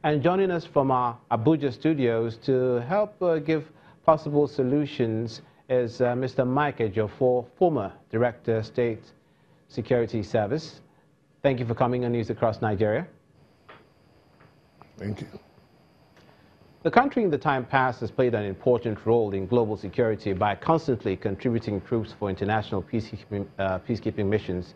And joining us from our Abuja studios to help give possible solutions is Mr. Mike Ejiofor, former Director, State Security Service. Thank you for coming on News Across Nigeria. Thank you. The country in the time past has played an important role in global security by constantly contributing troops for international peacekeeping missions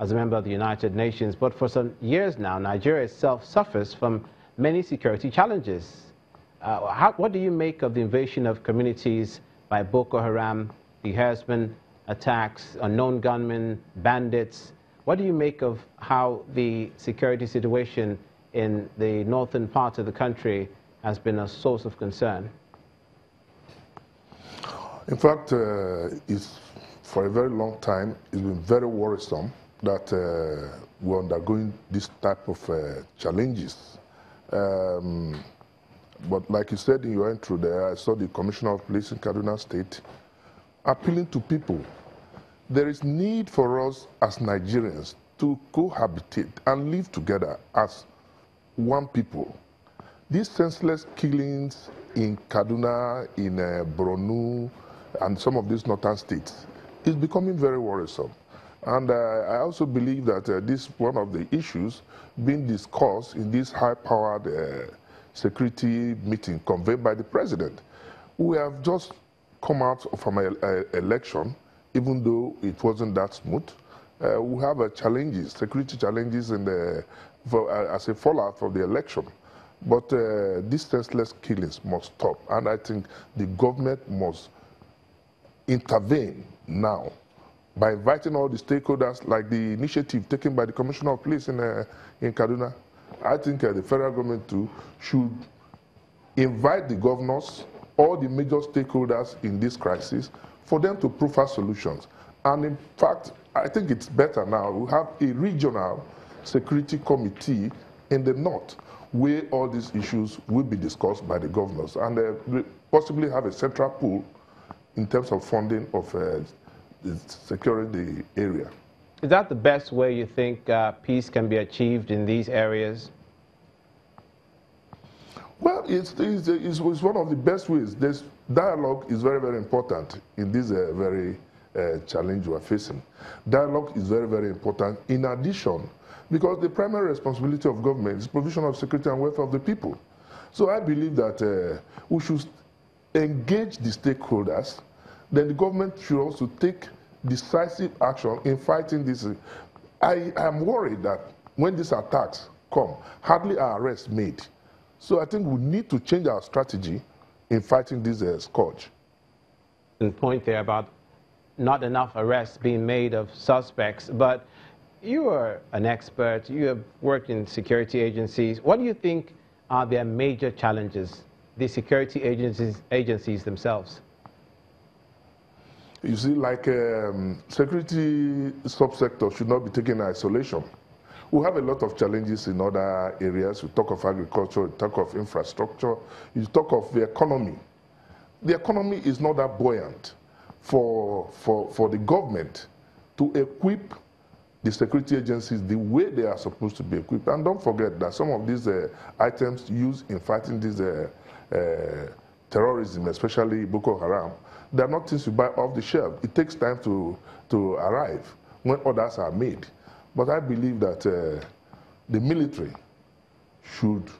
as a member of the United Nations. But for some years now, Nigeria itself suffers from many security challenges. What do you make of the invasion of communities by Boko Haram, the herdsmen attacks, unknown gunmen, bandits? What do you make of how the security situation in the northern part of the country has been a source of concern? In fact, it's, for a very long time, it's been very worrisome that we're undergoing this type of challenges. But like you said in your intro there, I saw the Commissioner of Police in Kaduna State appealing to people. There is need for us as Nigerians to cohabitate and live together as one people. These senseless killings in Kaduna, in Borno, and some of these northern states is becoming very worrisome. And I also believe that this is one of the issues being discussed in this high-powered security meeting convened by the president. We have just come out from an election, even though it wasn't that smooth. We have challenges, security challenges as a fallout from the election. But these senseless killings must stop, and I think the government must intervene now by inviting all the stakeholders, like the initiative taken by the Commissioner of Police in Kaduna. I think the federal government too should invite the governors, all the major stakeholders in this crisis, for them to profile solutions. And in fact, I think it's better now. We have a regional security committee in the north where all these issues will be discussed by the governors, and possibly have a central pool in terms of funding of securing the area. Is that the best way you think peace can be achieved in these areas? Well, it's one of the best ways. This dialogue is very, very important in this very challenge we are facing. Dialogue is very, very important. In addition, because the primary responsibility of government is provision of security and welfare of the people. So I believe that we should engage the stakeholders. Then the government should also take decisive action in fighting this. I am worried that when these attacks come, hardly are arrests made. So I think we need to change our strategy in fighting this scourge. And point there about not enough arrests being made of suspects, but you are an expert, you have worked in security agencies. What do you think are their major challenges, the security agencies themselves? You see, like security subsector should not be taken in isolation. We have a lot of challenges in other areas. We talk of agriculture, we talk of infrastructure, you talk of the economy. The economy is not that buoyant for the government to equip the security agencies the way they are supposed to be equipped. And don't forget that some of these items used in fighting this terrorism, especially Boko Haram, they are not things you buy off the shelf. It takes time to arrive when orders are made. But I believe that the military should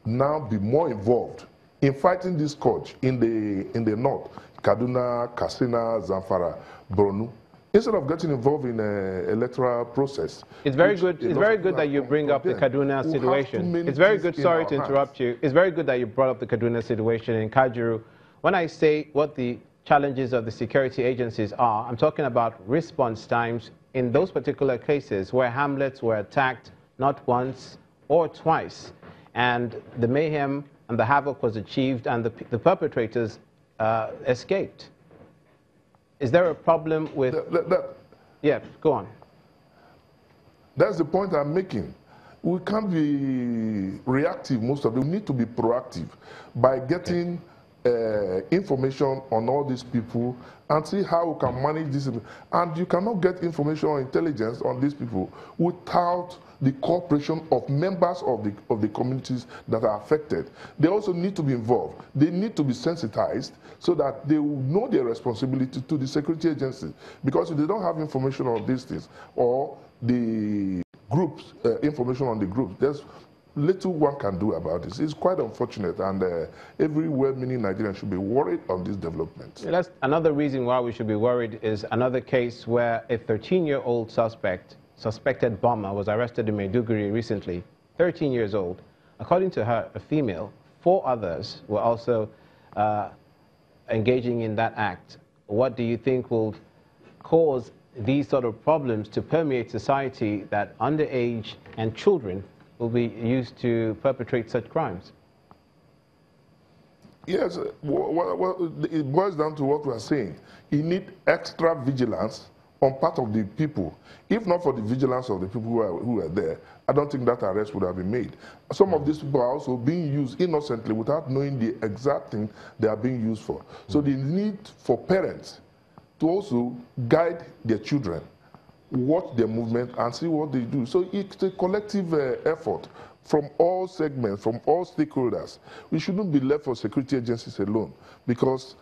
now be more involved in fighting this scourge in the north, Kaduna, Katsina, Zamfara, Borno, instead of getting involved in an electoral process. It's very good. It's very good that you bring up the Kaduna situation. It's very good. Sorry to interrupt you. It's very good that you brought up the Kaduna situation in Kajuru. When I say what the challenges of the security agencies are, I'm talking about response times in those particular cases where hamlets were attacked not once or twice, and the mayhem and the havoc was achieved, and the perpetrators escaped. Is there a problem with... Yeah, go on. That's the point I'm making. We can't be reactive most of it. We need to be proactive by getting information on all these people and see how we can manage this. And you cannot get information or intelligence on these people without the cooperation of members of the communities that are affected. They also need to be involved. They need to be sensitized so that they will know their responsibility to the security agencies. Because if they don't have information on these things, or the groups, information on the groups, there's little one can do about this. It's quite unfortunate, and every well-meaning Nigerian should be worried on this development. Yeah, that's another reason why we should be worried is another case where a 13-year-old suspected bomber was arrested in Maiduguri recently, 13 years old. According to her, a female, 4 others were also engaging in that act. What do you think will cause these sort of problems to permeate society, that underage and children will be used to perpetrate such crimes? Yes, well, it boils down to what we are saying. You need extra vigilance on part of the people. If not for the vigilance of the people who are there, I don't think that arrest would have been made. Some of these people are also being used innocently without knowing the exact thing they are being used for. So the need for parents to also guide their children, watch their movement and see what they do. So it's a collective effort from all segments, from all stakeholders. We shouldn't be left for security agencies alone, because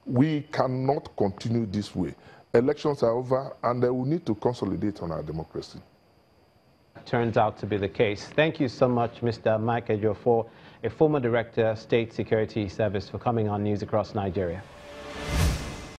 we cannot continue this way. Elections are over, and we need to consolidate on our democracy. Turns out to be the case. Thank you so much, Mr. Mike Ejiofor, a former Director, State Security Service, for coming on News Across Nigeria.